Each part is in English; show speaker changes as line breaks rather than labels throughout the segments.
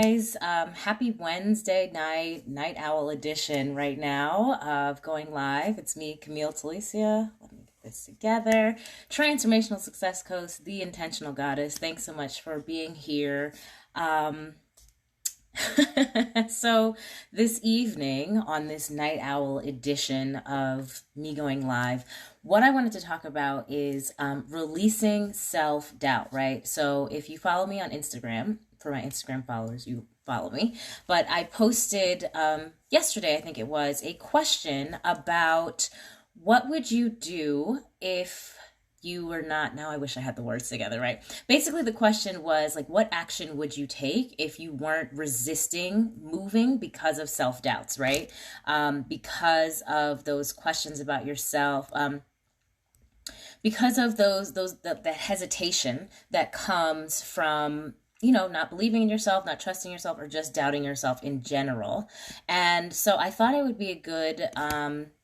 Guys, happy Wednesday night owl edition right now of Going Live. It's me, Camille Talicia. Let me get this together. Transformational Success Coach, the Intentional Goddess. Thanks so much for being here. Um, so this evening on this night owl edition of me going live, what I wanted to talk about is releasing self-doubt, right? So if you follow me on Instagram, for my Instagram followers, you follow me, but I posted yesterday, I think it was, a question about what would you do if you were not, now I wish I had the words together, right? Basically, the question was like, what action would you take if you weren't resisting moving because of self doubts, right? Because of those questions about yourself, because of the hesitation that comes from not believing in yourself, not trusting yourself, or just doubting yourself in general. And so I thought it would be a good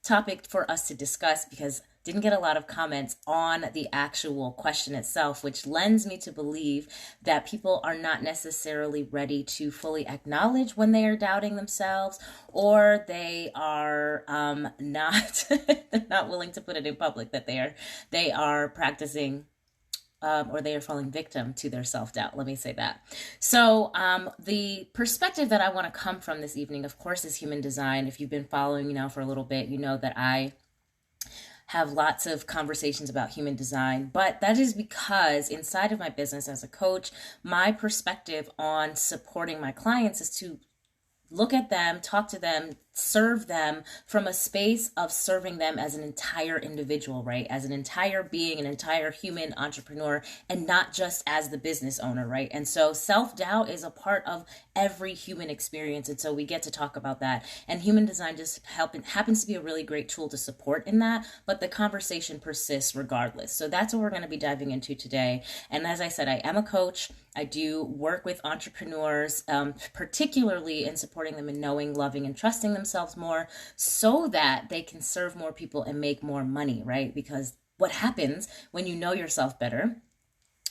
topic for us to discuss because didn't get a lot of comments on the actual question itself, which lends me to believe that people are not necessarily ready to fully acknowledge when they are doubting themselves, or they are not they're not willing to put it in public that they are practicing or they are falling victim to their self-doubt. Let me say that. So the perspective that I want to come from this evening, of course, is human design. If you've been following me now for a little bit, you know that I have lots of conversations about human design, but that is because inside of my business as a coach, my perspective on supporting my clients is to look at them, talk to them, serve them from a space of serving them as an entire individual, right? As an entire being, an entire human entrepreneur, and not just as the business owner, right? And so self-doubt is a part of every human experience. And so we get to talk about that. And human design just happens to be a really great tool to support in that, but the conversation persists regardless. So that's what we're going to be diving into today. And as I said, I am a coach. I do work with entrepreneurs, particularly in supporting them in knowing, loving, and trusting themselves more so that they can serve more people and make more money, right? Because what happens when you know yourself better,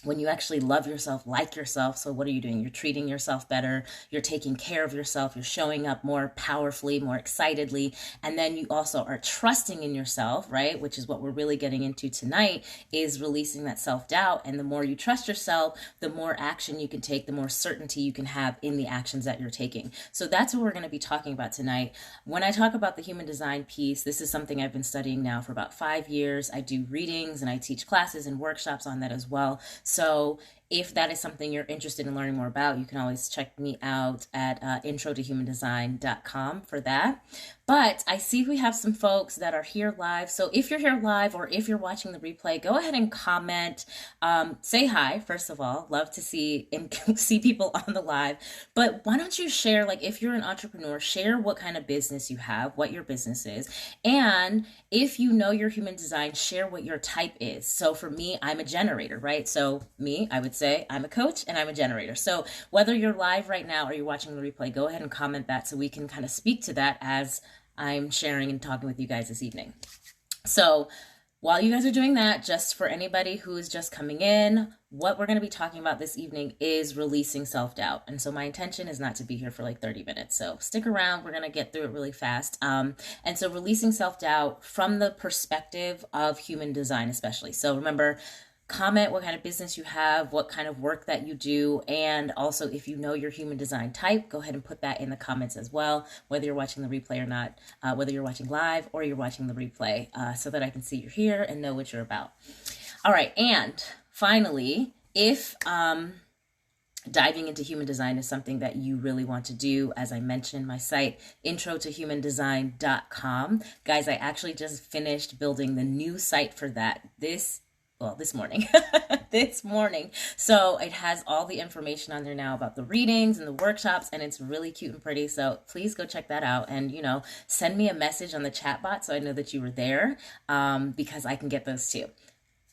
when you actually love yourself, like yourself. So what are you doing? You're treating yourself better. You're taking care of yourself. You're showing up more powerfully, more excitedly. And then you also are trusting in yourself, right? Which is what we're really getting into tonight, is releasing that self-doubt. And the more you trust yourself, the more action you can take, the more certainty you can have in the actions that you're taking. So that's what we're going to be talking about tonight. When I talk about the human design piece, this is something I've been studying now for about 5 years. I do readings and I teach classes and workshops on that as well. So if that is something you're interested in learning more about, you can always check me out at introtohumandesign.com for that. But I see we have some folks that are here live. So if you're here live or if you're watching the replay, go ahead and comment. Say hi, first of all. Love to see and see people on the live. But why don't you share, like if you're an entrepreneur, share what kind of business you have, what your business is. And if you know your human design, share what your type is. So for me, I'm a generator, right? So me, I would say I'm a coach and I'm a generator. So whether you're live right now or you're watching the replay, go ahead and comment that so we can kind of speak to that as I'm sharing and talking with you guys this evening. So while you guys are doing that, just for anybody who is just coming in, what we're going to be talking about this evening is releasing self-doubt. And so my intention is not to be here for like 30 minutes. So stick around. We're going to get through it really fast. And so releasing self-doubt from the perspective of human design, especially. So remember, comment what kind of business you have, what kind of work that you do, and also if you know your human design type, go ahead and put that in the comments as well, whether you're watching the replay or not, whether you're watching live or you're watching the replay, so that I can see you're here and know what you're about. All right, and finally, if diving into human design is something that you really want to do, as I mentioned, my site, introtohumandesign.com. Guys, I actually just finished building the new site for that this morning, this morning. So it has all the information on there now about the readings and the workshops, and it's really cute and pretty. So please go check that out. And, send me a message on the chat bot so I know that you were there, because I can get those too.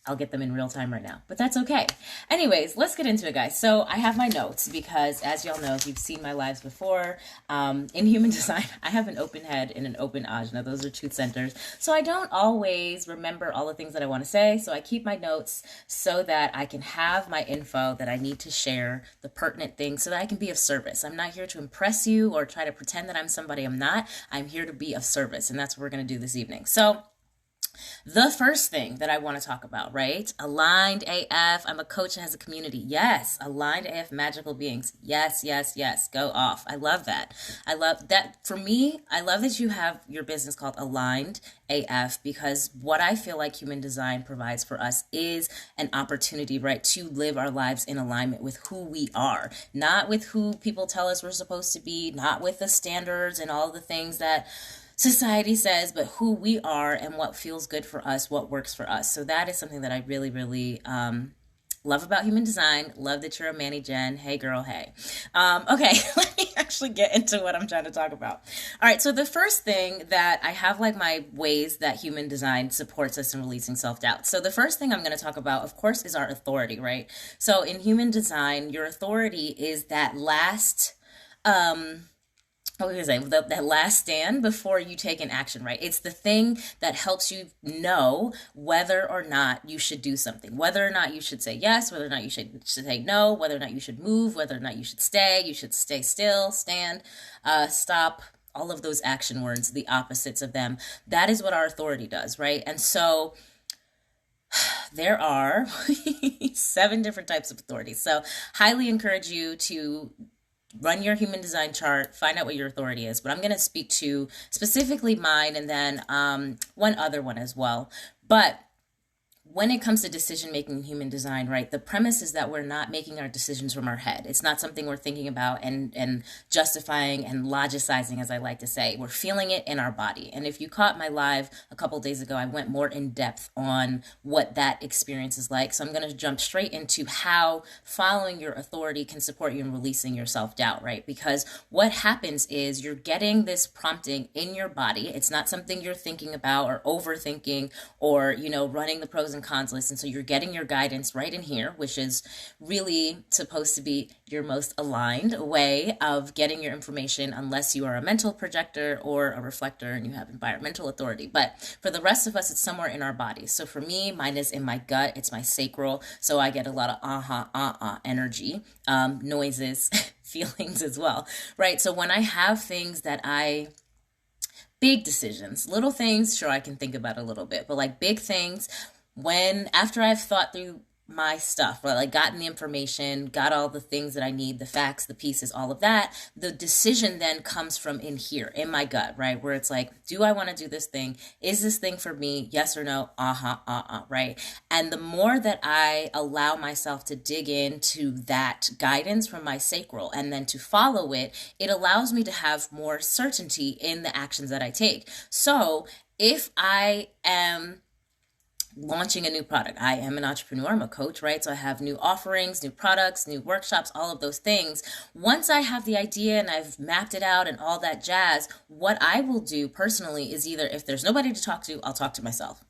I'll get them in real time right now, but that's okay. Anyways, let's get into it, guys. So I have my notes because, as y'all know, if you've seen my lives before, in human design, I have an open head and an open ajna. Those are truth centers. So I don't always remember all the things that I want to say. So I keep my notes so that I can have my info that I need to share, the pertinent things, so that I can be of service. I'm not here to impress you or try to pretend that I'm somebody I'm not. I'm here to be of service, and that's what we're going to do this evening. So the first thing that I want to talk about, right? Aligned AF. I'm a coach that has a community. Yes. Aligned AF magical beings. Yes, yes, yes. Go off. I love that. I love that. For me, I love that you have your business called Aligned AF, because what I feel like human design provides for us is an opportunity, right, to live our lives in alignment with who we are, not with who people tell us we're supposed to be, not with the standards and all the things that society says, but who we are and what feels good for us, what works for us. So that is something that I really, really love about human design. Love that you're a Manny Jen. Hey girl, hey. Okay, let me actually get into what I'm trying to talk about. All right, so the first thing that I have, like, my ways that human design supports us in releasing self-doubt. So the first thing I'm going to talk about, of course, is our authority, right? So in human design, your authority is that last that last stand before you take an action, right? It's the thing that helps you know whether or not you should do something, whether or not you should say yes, whether or not you should say no, whether or not you should move, whether or not you should stay still, stand, stop, all of those action words, the opposites of them. That is what our authority does, right? And so there are 7 different types of authority. So highly encourage you to run your human design chart, find out what your authority is. But I'm going to speak to specifically mine and then one other one as well. But when it comes to decision making in human design, right, the premise is that we're not making our decisions from our head. It's not something we're thinking about and justifying and logicizing, as I like to say. We're feeling it in our body. And if you caught my live a couple days ago, I went more in depth on what that experience is like. So I'm going to jump straight into how following your authority can support you in releasing your self-doubt, right? Because what happens is you're getting this prompting in your body. It's not something you're thinking about or overthinking or, running the pros and cons list. And so you're getting your guidance right in here, which is really supposed to be your most aligned way of getting your information, unless you are a mental projector or a reflector and you have environmental authority. But for the rest of us, it's somewhere in our bodies. So for me, mine is in my gut. It's my sacral. So I get a lot of energy, noises, feelings as well, right? So when I have things that big decisions, little things, sure, I can think about a little bit, but like big things, after I've thought through my stuff, right, like gotten the information, got all the things that I need, the facts, the pieces, all of that, the decision then comes from in here, in my gut, right, where it's like, do I want to do this thing? Is this thing for me? Yes or no? Right? And the more that I allow myself to dig into that guidance from my sacral and then to follow it, it allows me to have more certainty in the actions that I take. So if I am launching a new product, I am an entrepreneur, I'm a coach, right? So I have new offerings, new products, new workshops, all of those things. Once I have the idea and I've mapped it out and all that jazz, what I will do personally is either, if there's nobody to talk to, I'll talk to myself.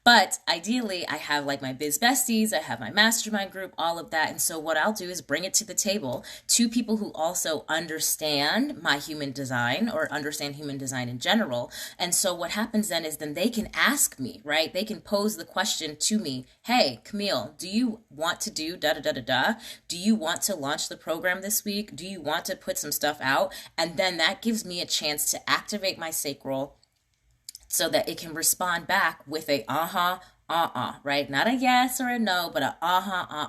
But ideally, I have like my biz besties, I have my mastermind group, all of that. And so what I'll do is bring it to the table to people who also understand my human design or understand human design in general. And so what happens then is they can ask me, right? They can pose the question to me. Hey, Camille, do you want to do da-da-da-da-da? Do you want to launch the program this week? Do you want to put some stuff out? And then that gives me a chance to activate my sacral so that it can respond back with a right? Not a yes or a no, but a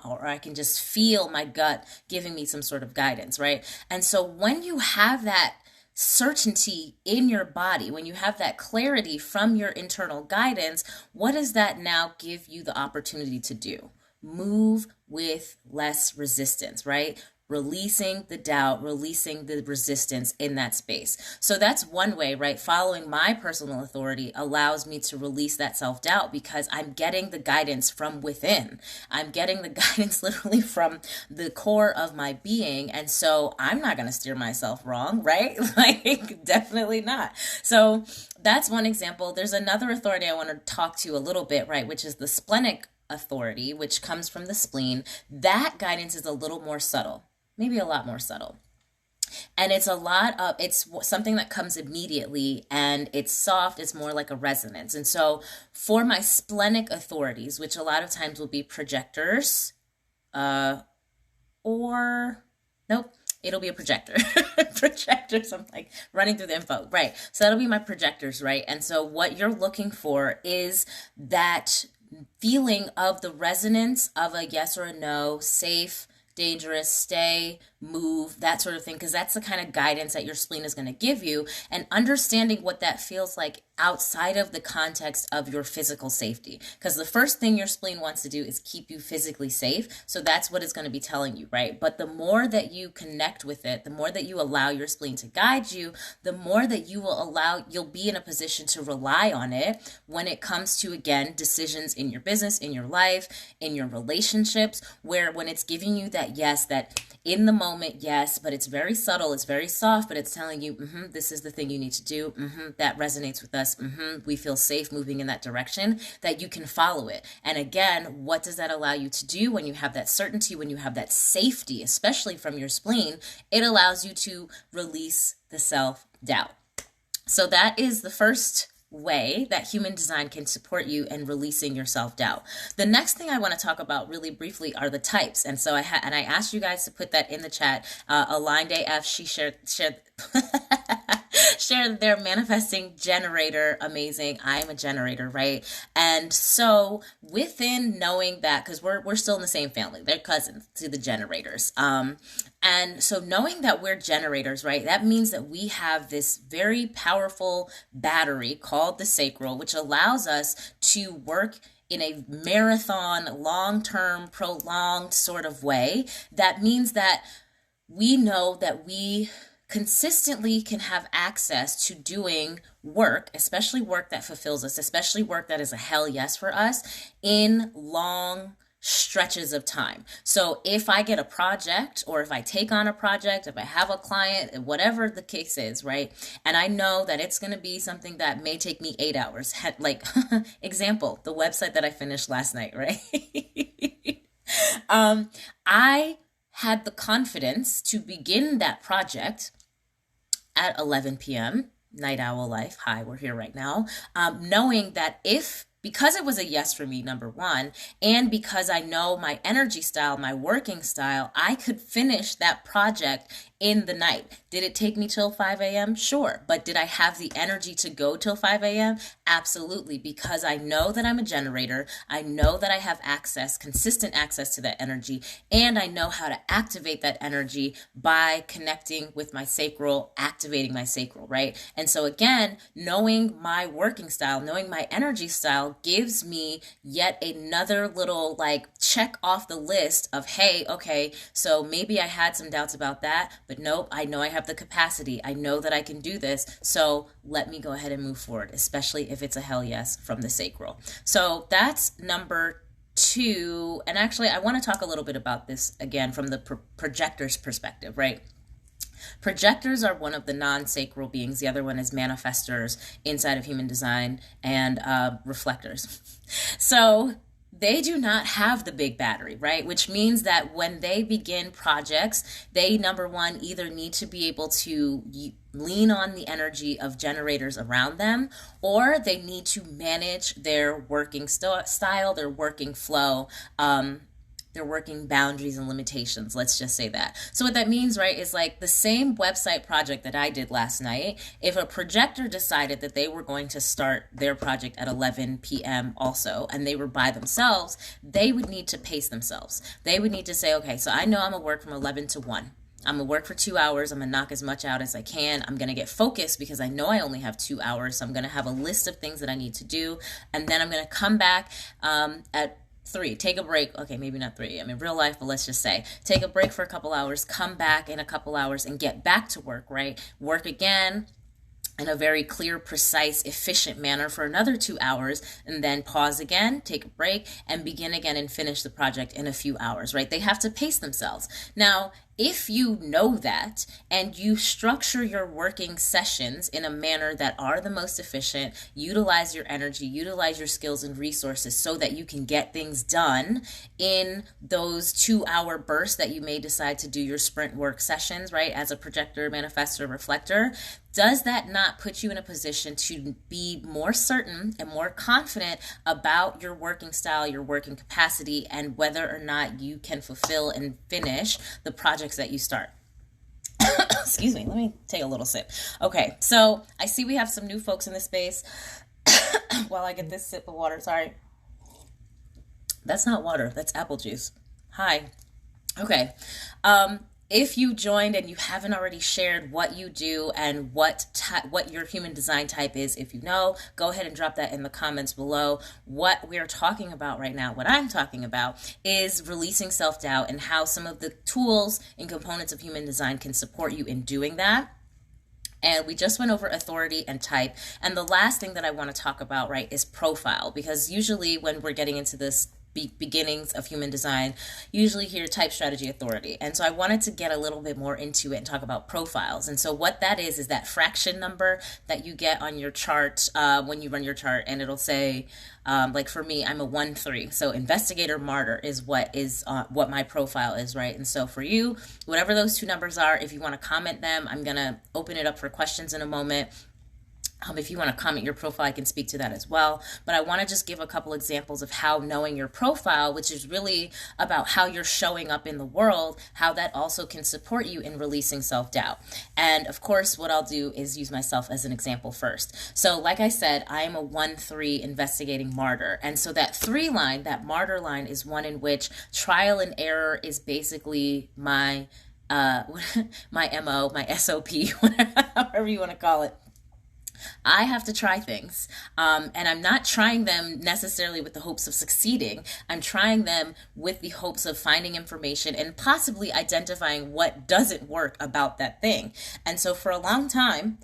or I can just feel my gut giving me some sort of guidance, right? And so when you have that certainty in your body, when you have that clarity from your internal guidance, what does that now give you the opportunity to do? Move with less resistance, right? Releasing the doubt, releasing the resistance in that space. So that's one way, right? Following my personal authority allows me to release that self-doubt because I'm getting the guidance from within. I'm getting the guidance literally from the core of my being. And so I'm not going to steer myself wrong, right? Like, definitely not. So that's one example. There's another authority I want to talk to a little bit, right? Which is the splenic authority, which comes from the spleen, that guidance is a little more subtle, maybe a lot more subtle. And it's something that comes immediately, and it's soft, it's more like a resonance. And so for my splenic authorities, which a lot of times will be projectors, or nope, it'll be a projector. Projectors, I'm like running through the info. Right. So that'll be my projectors, right? And so what you're looking for is that feeling of the resonance of a yes or a no, safe, dangerous, stay, move, that sort of thing, because that's the kind of guidance that your spleen is going to give you, and understanding what that feels like outside of the context of your physical safety. Because the first thing your spleen wants to do is keep you physically safe. So that's what it's going to be telling you, right? But the more that you connect with it, the more that you allow your spleen to guide you, the more that you'll be in a position to rely on it when it comes to, again, decisions in your business, in your life, in your relationships, where when it's giving you that yes, that in the moment, yes, but it's very subtle, it's very soft, but it's telling you, this is the thing you need to do, that resonates with us, we feel safe moving in that direction, that you can follow it. And again, what does that allow you to do when you have that certainty, when you have that safety, especially from your spleen? It allows you to release the self-doubt. So that is the first way that human design can support you in releasing your self-doubt. The next thing I want to talk about really briefly are the types. And so I asked you guys to put that in the chat. Aligned AF, she shared shared their manifesting generator. Amazing. I am a generator, right? And so within knowing that, because we're still in the same family, they're cousins to the generators. And so knowing that we're generators, right, that means that we have this very powerful battery called the sacral, which allows us to work in a marathon, long-term, prolonged sort of way. That means that we know that we consistently can have access to doing work, especially work that fulfills us, especially work that is a hell yes for us, in long stretches of time. So if I get a project, or if I take on a project, if I have a client, whatever the case is, right? And I know that it's going to be something that may take me 8 hours. Like, example, the website that I finished last night, right? I had the confidence to begin that project at 11 p.m., night owl life. Hi, we're here right now. Knowing that because it was a yes for me, number one, and because I know my energy style, my working style, I could finish that project in the night. Did it take me till 5 a.m.? Sure. But did I have the energy to go till 5 a.m.? Absolutely. Because I know that I'm a generator. I know that I have consistent access to that energy. And I know how to activate that energy by connecting with my sacral, activating my sacral, right? And so again, knowing my working style, knowing my energy style gives me yet another little check off the list of, hey, okay, so maybe I had some doubts about that, but nope, I know I have the capacity. I know that I can do this. So let me go ahead and move forward, especially if it's a hell yes from the sacral. So that's number 2. And actually, I want to talk a little bit about this again from the projector's perspective, right? Projectors are one of the non-sacral beings. The other one is manifestors inside of human design, and reflectors. So they do not have the big battery, right? Which means that when they begin projects, they, number one, either need to be able to lean on the energy of generators around them, or they need to manage their working style, their working flow, their working boundaries and limitations. Let's just say that. So what that means, right, is like the same website project that I did last night. If a projector decided that they were going to start their project at 11 p.m. also, and they were by themselves, they would need to pace themselves. They would need to say, okay, so I know I'm gonna work from 11 to 1. I'm going to work for 2 hours. I'm going to knock as much out as I can. I'm going to get focused because I know I only have 2 hours. So I'm going to have a list of things that I need to do. And then I'm going to come back at 3, take a break. Okay, maybe not 3. I'm in real life, but let's just say take a break for a couple hours, come back in a couple hours and get back to work, right? Work again in a very clear, precise, efficient manner for another 2 hours, and then pause again, take a break, and begin again and finish the project in a few hours, right? They have to pace themselves. Now, If you know that and you structure your working sessions in a manner that are the most efficient, utilize your energy, utilize your skills and resources so that you can get things done in those 2-hour bursts that you may decide to do your sprint work sessions, right? As a projector, manifestor, reflector, does that not put you in a position to be more certain and more confident about your working style, your working capacity, and whether or not you can fulfill and finish the projects that you start? Excuse me, let me take a little sip. Okay, so I see we have some new folks in this space. While I get this sip of water, sorry. That's not water, that's apple juice. Hi. Okay. If you joined and you haven't already shared what you do and what your human design type is, if you know, go ahead and drop that in the comments below. What we're talking about right now, what I'm talking about, is releasing self-doubt and how some of the tools and components of human design can support you in doing that. And we just went over authority and type. And the last thing that I want to talk about, right, is profile, because usually when we're getting into this beginnings of human design, usually hear type, strategy, authority. And so I wanted to get a little bit more into it and talk about profiles. And so what that is that fraction number that you get on your chart when you run your chart, and it'll say, like for me, I'm a 1-3. So investigator, martyr is what my profile is, right? And so for you, whatever those two numbers are, if you want to comment them, I'm going to open it up for questions in a moment. If you want to comment your profile, I can speak to that as well. But I want to just give a couple examples of how knowing your profile, which is really about how you're showing up in the world, how that also can support you in releasing self-doubt. And of course, what I'll do is use myself as an example first. So like I said, I am a 1-3 investigating martyr. And so that 3 line, that martyr line, is one in which trial and error is basically my MO, my SOP, whatever you want to call it. I have to try things, and I'm not trying them necessarily with the hopes of succeeding. I'm trying them with the hopes of finding information and possibly identifying what doesn't work about that thing. And so for a long time,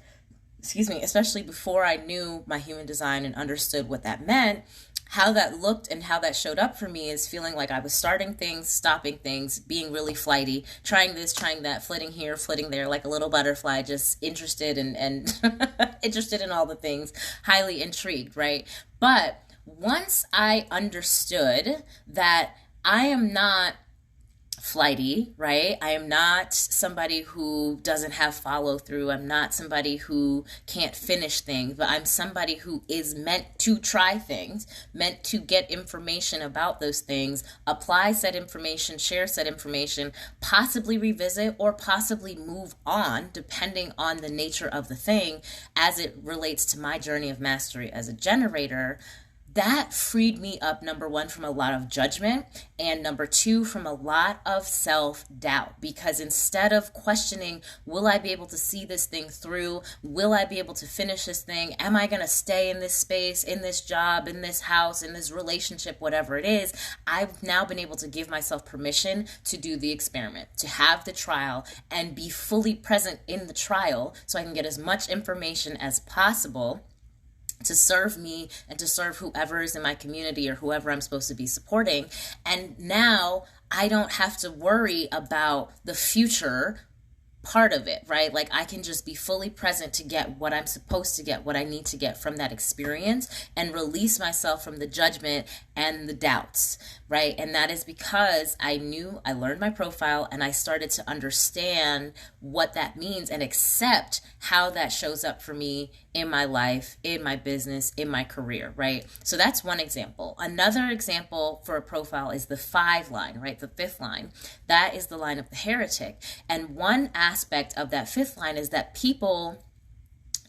especially before I knew my human design and understood what that meant, how that looked and how that showed up for me is feeling like I was starting things, stopping things, being really flighty, trying this, trying that, flitting here, flitting there, like a little butterfly, just interested and interested in all the things, highly intrigued, right? But once I understood that I am not flighty, right? I am not somebody who doesn't have follow through. I'm not somebody who can't finish things, but I'm somebody who is meant to try things, meant to get information about those things, apply said information, share said information, possibly revisit or possibly move on depending on the nature of the thing as it relates to my journey of mastery as a generator. That freed me up, number one, from a lot of judgment, and number two, from a lot of self-doubt, because instead of questioning, will I be able to see this thing through? Will I be able to finish this thing? Am I going to stay in this space, in this job, in this house, in this relationship, whatever it is? I've now been able to give myself permission to do the experiment, to have the trial and be fully present in the trial so I can get as much information as possible to serve me and to serve whoever is in my community or whoever I'm supposed to be supporting. And now I don't have to worry about the future part of it, right? Like I can just be fully present to get what I'm supposed to get, what I need to get from that experience, and release myself from the judgment and the doubts, right? And that is because I learned my profile and I started to understand what that means and accept how that shows up for me in my life, in my business, in my career, right? So that's one example. Another example for a profile is the 5 line, right? The 5th line. That is the line of the heretic. And one aspect of that 5th line is that people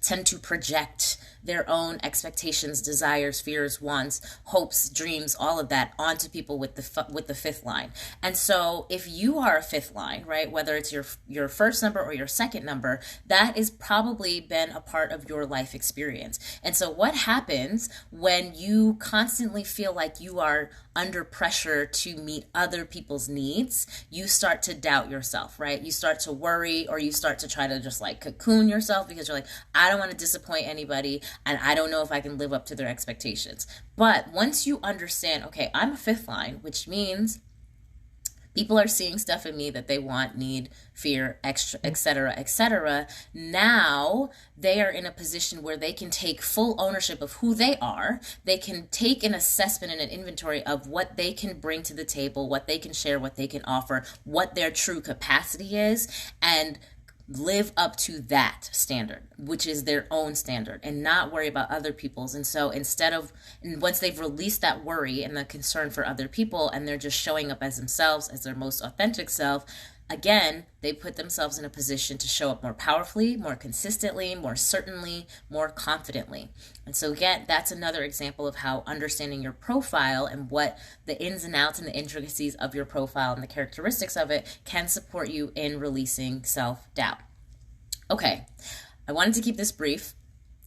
tend to project their own expectations, desires, fears, wants, hopes, dreams, all of that onto people with the 5th line. And so if you are a 5th line, right, whether it's your first number or your second number, that is probably been a part of your life experience. And so what happens when you constantly feel like you are under pressure to meet other people's needs? You start to doubt yourself, right? You start to worry, or you start to try to just like cocoon yourself because you're like, I don't want to disappoint anybody, and I don't know if I can live up to their expectations. But once you understand, okay, I'm a 5th line, which means People are seeing stuff in me that they want, need, fear, extra, etc., etc. Now they are in a position where they can take full ownership of who they are. They can take an assessment and an inventory of what they can bring to the table, what they can share, what they can offer, what their true capacity is, and live up to that standard, which is their own standard, and not worry about other people's. And so once they've released that worry and the concern for other people, and they're just showing up as themselves, as their most authentic self, again, they put themselves in a position to show up more powerfully, more consistently, more certainly, more confidently. And so again, that's another example of how understanding your profile and what the ins and outs and the intricacies of your profile and the characteristics of it can support you in releasing self-doubt. Okay, I wanted to keep this brief.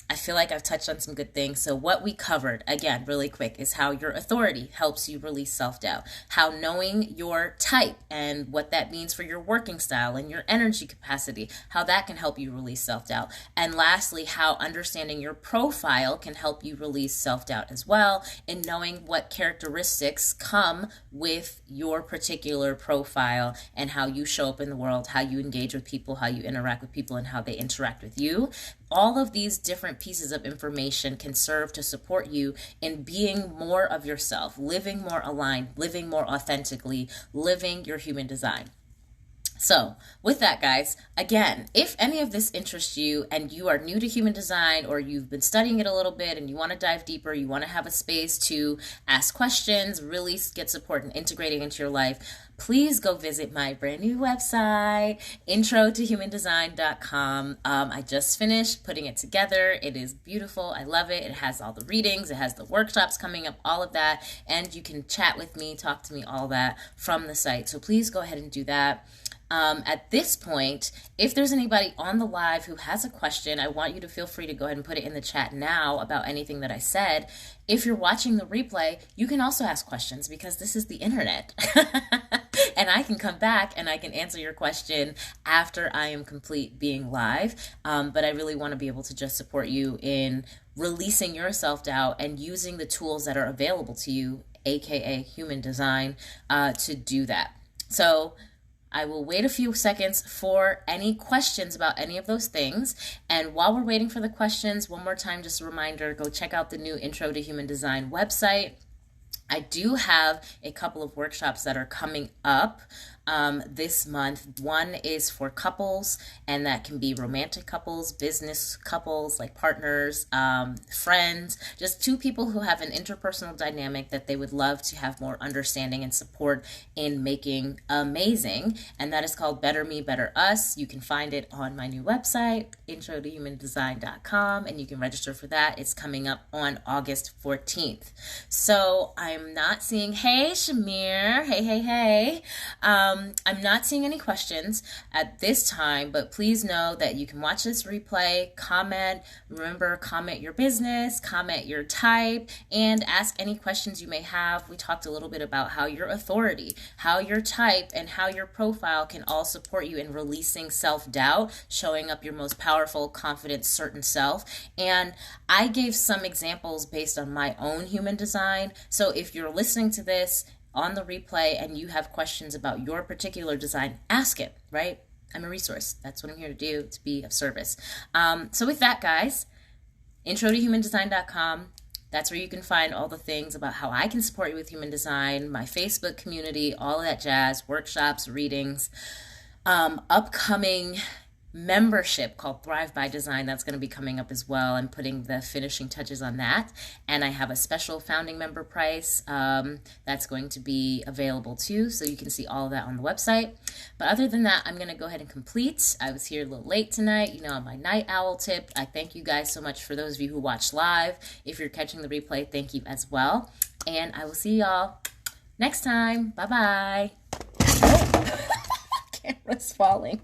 I feel like I've touched on some good things. So what we covered, again, really quick, is how your authority helps you release self-doubt, how knowing your type and what that means for your working style and your energy capacity, how that can help you release self-doubt. And lastly, how understanding your profile can help you release self-doubt as well, and knowing what characteristics come with your particular profile and how you show up in the world, how you engage with people, how you interact with people, and how they interact with you. All of these different pieces of information can serve to support you in being more of yourself, living more aligned, living more authentically, living your human design. So with that, guys, again, if any of this interests you and you are new to human design, or you've been studying it a little bit and you want to dive deeper, you want to have a space to ask questions, really get support and integrating into your life, please go visit my brand new website, introtohumandesign.com. I just finished putting it together. It is beautiful. I love it. It has all the readings. It has the workshops coming up, all of that. And you can chat with me, talk to me, all that from the site. So please go ahead and do that. At this point, if there's anybody on the live who has a question, I want you to feel free to go ahead and put it in the chat now about anything that I said. If you're watching the replay, you can also ask questions, because this is the internet. And I can come back and I can answer your question after I am complete being live. But I really want to be able to just support you in releasing your self-doubt and using the tools that are available to you, aka human design, to do that. So I will wait a few seconds for any questions about any of those things. And while we're waiting for the questions, one more time, just a reminder, go check out the new Intro to Human Design website. I do have a couple of workshops that are coming up this month. One is for couples, and that can be romantic couples, business couples, like partners, friends, just two people who have an interpersonal dynamic that they would love to have more understanding and support in making amazing. And that is called Better Me, Better Us. You can find it on my new website, introtohumandesign.com, and you can register for that. It's coming up on August 14th. So I'm not seeing, hey, Shamir, hey. I'm not seeing any questions at this time, but please know that you can watch this replay, comment, remember, comment your business, comment your type, and ask any questions you may have. We talked a little bit about how your authority, how your type, and how your profile can all support you in releasing self-doubt, showing up your most powerful, confident, certain self. And I gave some examples based on my own human design. So if you're listening to this on the replay and you have questions about your particular design, ask it, right? I'm a resource. That's what I'm here to do, to be of service. So with that, guys, introtohumandesign.com. That's where you can find all the things about how I can support you with human design, my Facebook community, all of that jazz, workshops, readings, upcoming membership called Thrive by Design. That's going to be coming up as well. I'm putting the finishing touches on that. And I have a special founding member price that's going to be available too. So you can see all of that on the website. But other than that, I'm going to go ahead and complete. I was here a little late tonight, on my night owl tip. I thank you guys so much for those of you who watched live. If you're catching the replay, thank you as well. And I will see y'all next time. Bye-bye. Oh, camera's falling.